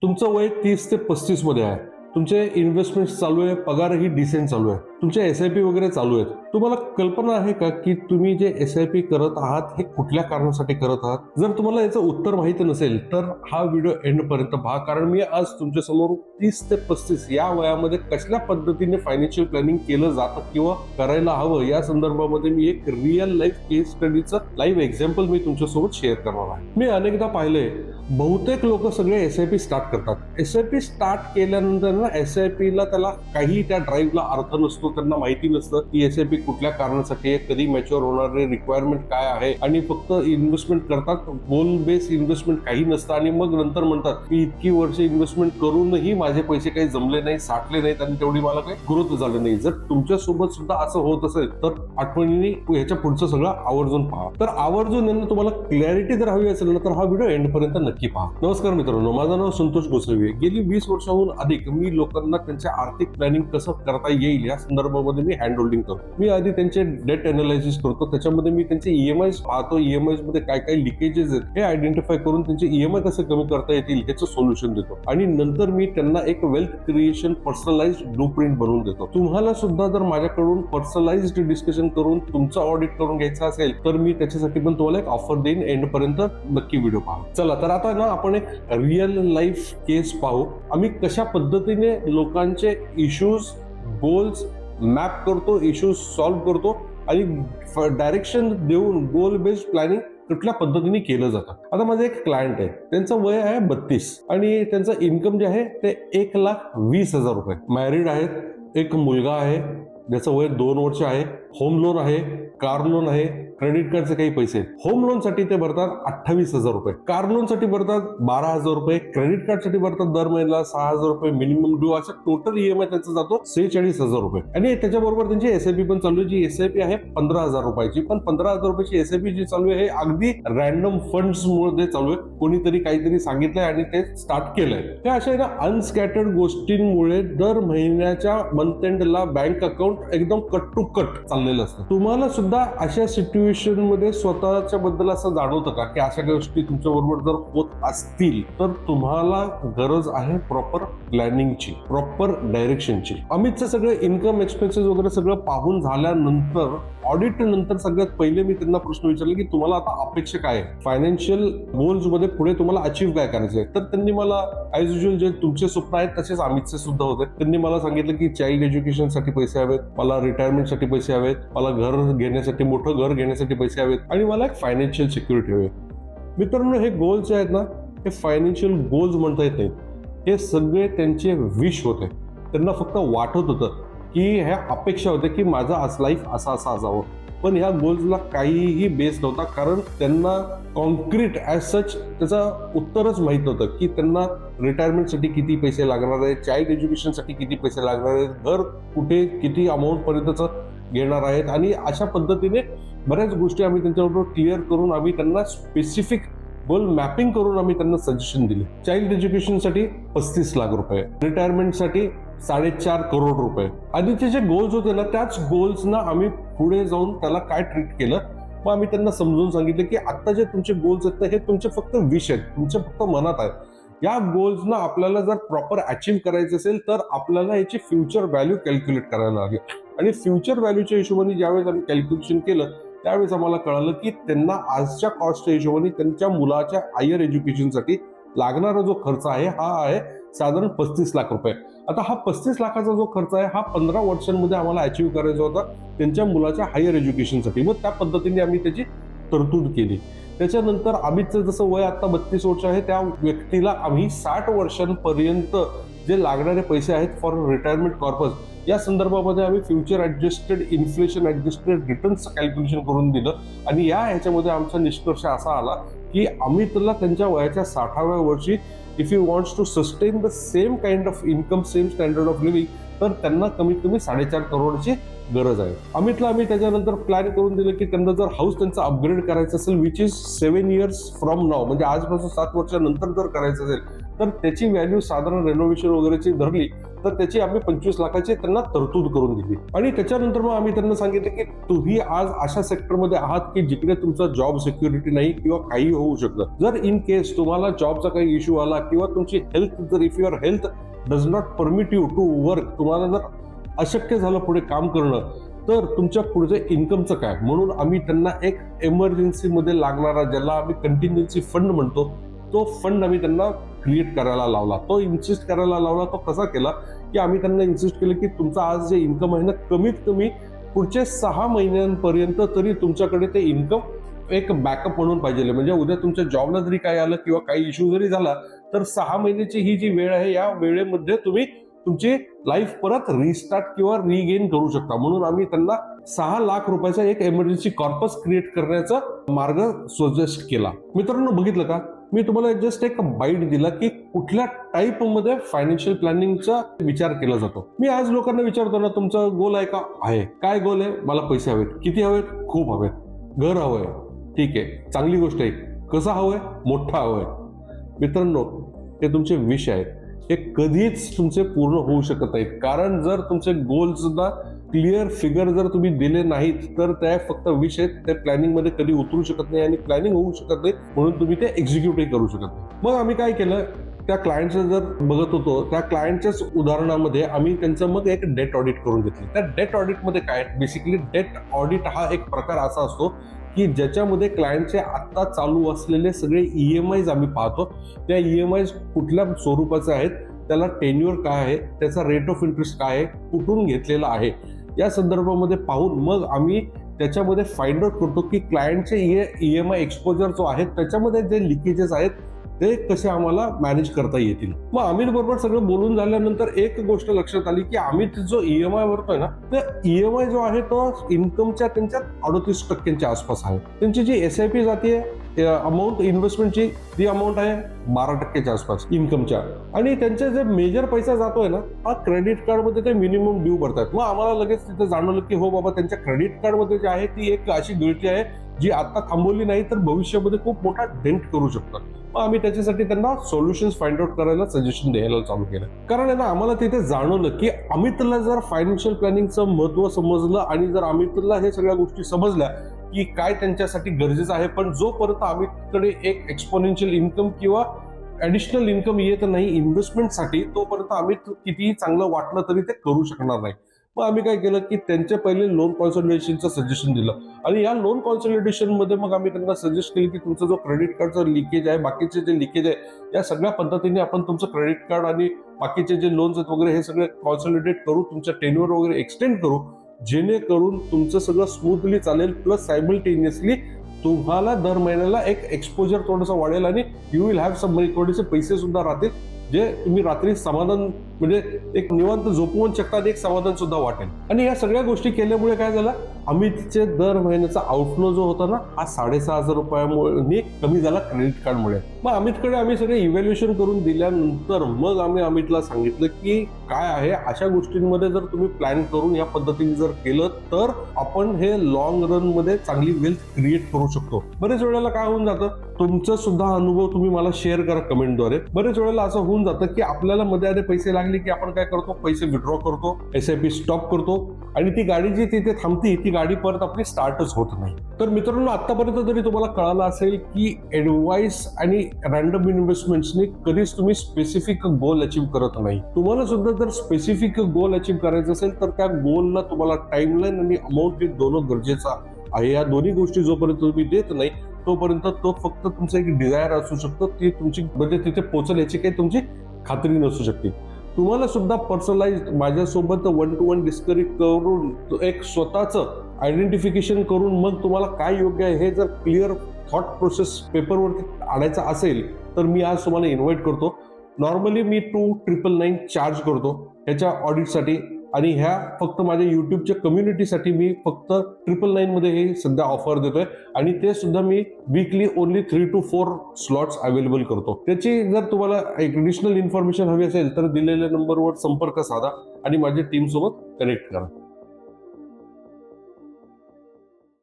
तुमचं वय 30 ते 35 मध्ये आहे, तुमचे इन्व्हेस्टमेंट चालू आहे, पगारही डिसेंट चालू आहे, तुमचे SIP वगैरे चालू आहेत. तुम्हाला कल्पना आहे का की तुम्ही जे SIP करत आहात हे कुठल्या कारणासाठी करत आहात? जर तुम्हाला याचं उत्तर माहिती नसेल तर हा व्हिडिओ एंड पर्यंत पहा, कारण मी आज तुमच्या समोर 30 ते 35 या वयामध्ये कसल्या पद्धतीने फायनान्शियल प्लॅनिंग केलं जातं किंवा करायला हवं या संदर्भामध्ये मी एक रिअल लाईफ केस स्टडीचं लाईव्ह एक्झाम्पल मी तुमच्यासोबत शेअर करणार आहे. मी अनेकदा पाहिलंय, बहुतेक लोक सगळे SIP स्टार्ट करतात. SIP स्टार्ट केल्यानंतर ना SIP ला त्याला काही त्या ड्राईव्हला अर्थ नसतो, त्यांना माहिती नसतं की SIP कुठल्या कारणासाठी आहे, कधी मॅच्युअर होणार आहे, रिक्वायरमेंट काय आहे, आणि फक्त इन्व्हेस्टमेंट करतात, गोल बेस इन्व्हेस्टमेंट काही नसतं, आणि मग नंतर म्हणतात की इतकी वर्ष इन्व्हेस्टमेंट करूनही माझे पैसे काही जमले नाही, साठले नाहीत, आणि तेवढी मला काही ग्रोथ झालं नाही. जर तुमच्या सोबत सुद्धा असं होत असेल तर आठवणीने ह्याच्या पुढचं सगळं आवर्जून पहा. तर आवर्जून यांना तुम्हाला क्लॅरिटी जर हवी असेल ना तर हा व्हिडिओ एंड पर्यंत नक्की पहा. नमस्कार मित्रांनो, माझं नाव संतोष गोसावी आहे. गेली 20 वर्षाहून अधिक मी लोकांना त्यांच्या आर्थिक प्लॅनिंग कसं करता येईल या संदर्भामध्ये मी हँड होल्डिंग करतो. मी आधी त्यांचे डेट अनालिसिस करतो, त्याच्यामध्ये मी त्यांचे EMI पाहतो, EMI मध्ये काय काय लिकेजेस आहेत हे आयडेंटिफाय करून त्यांचे EMI कसे कमी करता येतील याचं सोल्युशन देतो, आणि नंतर मी त्यांना एक वेल्थ क्रिएशन पर्सनलाइज्ड ब्लूप्रिंट बनवून देतो. तुम्हाला सुद्धा जर माझ्याकडून पर्सनलाइज्ड डिस्कशन करून तुमचं ऑडिट करून घ्यायचं असेल तर मी त्याच्यासाठी पण तुम्हाला एक ऑफर देईन. एंड पर्यंत नक्की व्हिडिओ पहा. चला तर आता ना आपण एक रिअल लाईफ केस पाहू. आम्ही कशा पद्धतीने लोकांचे इश्यूज, गोल्स मॅप करतो, इश्यूज सॉल्व्ह करतो, आणि डायरेक्शन देऊन गोल बेस्ड प्लॅनिंग कुठल्या पद्धतीने केलं जातं. आता माझं एक क्लायंट आहे, त्यांचं वय आहे 32 आणि त्यांचं इन्कम जे आहे ते 1,20,000 रुपये. मॅरिड आहेत, एक मुलगा आहे ज्याचं वय 2 वर्ष आहे, होम लोन आहे, कार लोन आहे, क्रेडिट कार्डचे काही पैसे. होम लोन साठी ते भरतात 28,000 रुपये, कार लोन साठी भरतात 12,000 रुपये, क्रेडिट कार्ड साठी भरतात दर महिन्याला 6,000 रुपये मिनिमम ड्यू, असा टोटल EMI त्यांचा जातो 46,000 रुपये. आणि त्याच्याबरोबर त्यांची SIP पण चालू आहे, जी SIP आहे 15,000 रुपयाची. पण 15,000 रुपयाची SIP जी चालू आहे हे अगदी रॅन्डम फंड्स मुळे चालू आहे. कोणीतरी काहीतरी सांगितलंय आणि ते स्टार्ट केलंय. हे अशा ना अनस्कॅटर्ड गोष्टींमुळे दर महिन्याच्या मंथ एंडला बँक अकाउंट एकदम कट टू कट चाललेलं असतं. तुम्हाला सुद्धा अशा सिच्युएशन मध्ये स्वतःच्या बद्दल असं जाणवतं का की अशा गोष्टी तुमच्या बरोबर जर होत असतील तर तुम्हाला गरज आहे प्रॉपर प्लॅनिंगची, प्रॉपर डायरेक्शनची. अमितचं सगळं इन्कम एक्सपेन्सेस वगैरे सगळं पाहून झाल्यानंतर ऑडिट नंतर सगळ्यात पहिले मी त्यांना प्रश्न विचारला की तुम्हाला आता अपेक्षा काय आहे, फायनान्शियल गोल्स मध्ये पुढे तुम्हाला अचीव्ह काय करायचं आहे. तर त्यांनी मला ऍज युजल जे तुमचे स्वप्न आहेत तसेच अमितचे सुद्धा होते. त्यांनी मला सांगितलं की चाइल्ड एज्युकेशन साठी पैसे हवेत, मला रिटायरमेंट साठी पैसे हवेत, मला घर घेण्यासाठी, मोठं घर घेण्यासाठी पैसे हवेत, आणि मला एक फायनान्शियल सिक्युरिटी हवी. मित्रांनो, हे गोल्स आहेत ना, हे फायनान्शियल गोल्स म्हणता येत नाहीत, हे सगळे त्यांचे विश होते. त्यांना फक्त वाटत होतं की ह्या अपेक्षा होत्या की माझा आज लाईफ असा असावं, पण ह्या गोल्सला काहीही बेस नव्हता, कारण त्यांना कॉन्क्रीट ॲज सच त्याचं उत्तरच माहीत नव्हतं की त्यांना रिटायरमेंटसाठी किती पैसे लागणार आहेत, चाइल्ड एज्युकेशनसाठी किती पैसे लागणार आहेत, घर कुठे किती अमाऊंट पर्यंतचं घेणार आहेत. आणि अशा पद्धतीने बऱ्याच गोष्टी आम्ही त्यांच्याबरोबर क्लिअर करून आम्ही त्यांना स्पेसिफिक गोल मॅपिंग करून आम्ही त्यांना सजेशन दिले. चाइल्ड एज्युकेशनसाठी 35 लाख रुपये, रिटायरमेंटसाठी 4.5 करोड रुपये. आधीचे जे गोल्स होते ना त्याच गोल्सना आम्ही पुढे जाऊन त्याला काय ट्रीट केलं, मग आम्ही त्यांना समजून सांगितलं की आता जे तुमचे गोल्स आहेत हे तुमचे फक्त विश आहेत, तुमचे फक्त मनात आहेत. या गोल्सना आपल्याला जर प्रॉपर अचीव्ह करायचे असेल तर आपल्याला याची फ्युचर व्हॅल्यू कॅल्क्युलेट करायला लागेल. आणि फ्युचर व्हॅल्यूच्या हिशोबाने ज्यावेळेस आम्ही कॅल्क्युलेशन केलं त्यावेळेस आम्हाला कळालं की त्यांना आजच्या कॉस्टच्या हिशोबाने त्यांच्या मुलाच्या हायर एज्युकेशनसाठी लागणारा जो खर्च आहे हा आहे साधारण 35 लाख रुपये. आता हा 35 लाखाचा जो खर्च आहे हा 15 वर्षांमध्ये आम्हाला अचीव्ह करायचा होता त्यांच्या मुलाच्या हायर एज्युकेशनसाठी. मग त्या पद्धतीने आम्ही त्याची तरतूद केली. त्याच्यानंतर अमितचं जसं वय आता 32 वर्ष आहे, त्या व्यक्तीला आम्ही 60 वर्षांपर्यंत जे लागणारे पैसे आहेत फॉर रिटायरमेंट कॉर्पस या संदर्भामध्ये आम्ही future adjusted, inflation adjusted returns calculation करून दिलं. आणि ह्याच्यामध्ये आमचा निष्कर्ष असा आला की अमितला त्यांच्या वयाच्या 60व्या वर्षी if you wants to sustain the same kind of income, same standard of living, तर त्यांना कमीत कमी 4.5 करोडची गरज आहे. अमितला आम्ही त्याच्यानंतर प्लॅन करून दिलं की त्यांना जर हाऊस त्यांचा अपग्रेड करायचं असेल विच इज 7 years फ्रॉम नाव, म्हणजे आजपासून 7 वर्षानंतर जर करायचं असेल तर त्याची व्हॅल्यू साधारण रेनोव्हेशन वगैरेची धरली तर त्याची आम्ही 25 लाखाची त्यांना तरतूद करून दिली. आणि त्याच्यानंतर मग आम्ही त्यांना सांगितलं की तुम्ही आज अशा सेक्टरमध्ये आहात की जिकडे तुमचा जॉब सिक्युरिटी नाही किंवा काही होऊ शकतं. जर इन केस तुम्हाला जॉबचा काही इश्यू आला किंवा तुमची हेल्थ, जर if your health does not permit you to work, तुम्हाला जर अशक्य झालं पुढे काम करणं, तर तुमच्या पुढचे इन्कमचं काय. म्हणून आम्ही त्यांना एक इमर्जन्सीमध्ये लागणारा, ज्याला आम्ही कंटिन्जन्सी फंड म्हणतो, तो फंड आम्ही त्यांना क्रिएट करायला लावला. तो इन्सिस्ट करायला लावला. तो कसा केला की आम्ही त्यांना इन्सिस्ट केलं की तुमचं आज जे इन्कम आहे ना, कमीत कमी पुढचे 6 महिन्यांपर्यंत तरी तुमच्याकडे ते इन्कम एक बॅकअप म्हणून पाहिजे. म्हणजे उद्या तुमच्या जॉबला जरी काय आलं किंवा काही इश्यू जरी झाला, तर 6 महिन्याची ही जी वेळ आहे, या वेळेमध्ये तुम्ही तुमची लाईफ परत रिस्टार्ट किंवा रिगेन करू शकता. म्हणून आम्ही त्यांना 6 लाख रुपयाचा एक इमर्जन्सी कॉर्पस क्रिएट करण्याचा मार्ग सजेस्ट केला. मित्रांनो, बघितलं का, मी तुम्हाला जस्ट एक बाईट दिला की कुठल्या टाईपमध्ये फायनान्शियल प्लॅनिंगचा विचार केला जातो. मी आज लोकांना विचारतो ना, तुमचा गोल आहे का? आहे. काय गोल आहे? मला पैसे हवेत. किती हवेत? खूप हवेत. घर हवंय. ठीक आहे, चांगली गोष्ट आहे. कसा हवंय? मोठा हवंय. मित्रांनो, हे तुमचे विष आहेत. हे कधीच तुमचे पूर्ण होऊ शकत नाहीत. कारण जर तुमचे गोल सुद्धा क्लिअर फिगर जर तुम्ही दिले नाहीत, तर त्या फक्त विष आहेत. ते प्लॅनिंग मध्ये कधी उतरू शकत नाही आणि प्लॅनिंग होऊ शकत नाही. म्हणून तुम्ही ते एक्झिक्यूटही करू शकत नाही. मग आम्ही काय केलं, त्या क्लायंटचं जर बघत होतो, त्या क्लायंटच्याच उदाहरणामध्ये आम्ही त्यांचं मग एक डेट ऑडिट करून घेतलं. त्या डेट ऑडिटमध्ये काय, बेसिकली डेट ऑडिट हा एक प्रकार असा असतो की ज्याच्यामध्ये क्लायंटचे आत्ता चालू असलेले सगळे EMIs आम्ही पाहतो. त्या EMIs कुठल्या स्वरूपाचे आहेत, त्याला टेन्युअर काय आहे, त्याचा रेट ऑफ इंटरेस्ट काय आहे, कुठून घेतलेला आहे, या संदर्भामध्ये पाहून मग आम्ही त्याच्यामध्ये फाइंड आउट करतो की क्लायंटचे EMI एक्सपोजर जो आहे त्याच्यामध्ये जे लिकेजेस आहेत ते कसे आम्हाला मॅनेज करता येतील. मग अमित बरोबर सगळं बोलून झाल्यानंतर एक गोष्ट लक्षात आली की आम्ही जो EMI भरतोय ना, तर EMI जो आहे तो इन्कमच्या त्यांच्या 38% आसपास आहे. त्यांची जी SIP जाते अमाऊंट इन्व्हेस्टमेंटची, ती अमाऊंट आहे 12% आसपास इन्कमच्या. आणि त्यांचे जे मेजर पैसा जातोय ना, हा क्रेडिट कार्डमध्ये ते मिनिमम ड्यू भरतात. मग आम्हाला लगेच तिथे जाणवलं की हो बाबा, त्यांच्या क्रेडिट कार्डमध्ये जे आहे ती एक अशी गळती आहे जी आता थांबवली नाही तर भविष्यामध्ये खूप मोठा डेंट करू शकतात. मग आम्ही त्याच्यासाठी त्यांना सोल्युशन्स फाइंड आउट करायला सजेशन द्यायला चालू केलं. कारण आहे ना, आम्हाला तिथे जाणवलं की अमितला जर फायनान्शियल प्लॅनिंगचं महत्व समजलं आणि जर अमितला हे सगळ्या गोष्टी समजल्या की काय त्यांच्यासाठी गरजेचं आहे, पण जोपर्यंत अमितकडे एक एक्सपोनेन्शियल इन्कम किंवा ऍडिशनल इन्कम येत नाही इन्व्हेस्टमेंटसाठी, तोपर्यंत अमित कितीही चांगलं वाटलं तरी ते करू शकणार नाही. मग आम्ही काय केलं की त्यांचे पहिले लोन कॉन्सॉलिडेशनचं सजेशन दिलं. आणि या लोन कॉन्सॉलिडेशन मध्ये मग आम्ही त्यांना सजेस्ट केलं की तुमचा जो क्रेडिट कार्डचा लिकेज आहे, बाकीचे जे लिकेज आहे, या सगळ्या पद्धतीने आपण तुमचं क्रेडिट कार्ड आणि बाकीचे जे लोन्स आहेत वगैरे हे सगळे कॉन्सॉलिडेट करू, तुमच्या टेन्युअर वगैरे एक्सटेंड करू, जेणेकरून तुमचं सगळं स्मूथली चालेल. प्लस सायमल्टेनियसली तुम्हाला दर महिन्याला एक एक्सपोजर थोडंसं वाढेल आणि you will have some money, थोडेसे पैसे सुद्धा राहतील जे तुम्ही रात्री समाधान म्हणजे एक निवांत झोपवून शकता, एक समाधान सुद्धा वाटेल. आणि या सगळ्या गोष्टी केल्यामुळे काय झालं, अमितचे दर महिन्याचा आउटफ्लो जो होता ना, हा 6,500 रुपयामुळे कमी झाला क्रेडिट कार्डमुळे. मग अमितकडे आम्ही सगळे इव्हॅल्युएशन करून दिल्यानंतर मग आम्ही अमितला सांगितलं की काय आहे, अशा गोष्टींमध्ये जर तुम्ही प्लॅन करून या पद्धतीने जर केलं तर आपण हे लॉंग रन मध्ये चांगली वेल्थ क्रिएट करू शकतो. बरेच वेळेला काय होऊन जातं, तुमचा सुद्धा अनुभव तुम्ही मला शेअर करा कमेंटद्वारे. बरेच वेळेला असं होऊन जातं की आपल्याला मध्ये आधी पैसे लागले की आपण काय करतो, पैसे विड्रॉ करतो, SIP स्टॉप करतो आणि ती गाडी जी तिथे थांबती, ती गाडी परत आपली स्टार्टच होत नाही. तर मित्रांनो, आतापर्यंत जरी तुम्हाला कळालं असेल की ऍडवाइस आणि रॅन्डम इन्व्हेस्टमेंट्सनी कधीच तुम्ही स्पेसिफिक गोल अचीव्ह करत नाही. तुम्हाला सुद्धा जर स्पेसिफिक गोल अचीव्ह करायचं असेल तर त्या गोलला तुम्हाला टाइमलाईन आणि अमाऊंट हे दोन गरजेचं आहे. या दोन्ही गोष्टी जोपर्यंत तुम्ही देत नाही तोपर्यंत तो फक्त तुमचं एक डिझायर असू शकतो, ती तुमची म्हणजे तिथे पोहोचेल याची काही तुमची खात्री नसू शकते. तुम्हाला सुद्धा पर्सनलाइज माझ्यासोबत 1-to-1 डिस्कवरी करून एक स्वतःचं आयडेंटिफिकेशन करून मग तुम्हाला काय योग्य आहे हे जर क्लिअर थॉट प्रोसेस पेपरवरती आणायचं असेल तर मी आज तुम्हाला इन्व्हाइट करतो. नॉर्मली मी 2,999 चार्ज करतो ह्याच्या ऑडिटसाठी आणि ह्या फक्त माझ्या युट्यूबच्या कम्युनिटीसाठी मी फक्त 999 मध्ये हे सध्या ऑफर देतोय आणि ते सुद्धा मी weekly only 3 to 4 slots available करतो. त्याची जर तुम्हाला एक ॲडिशनल इन्फॉर्मेशन हवी असेल तर दिलेल्या नंबरवर संपर्क साधा आणि माझ्या टीम सोबत कनेक्ट करा.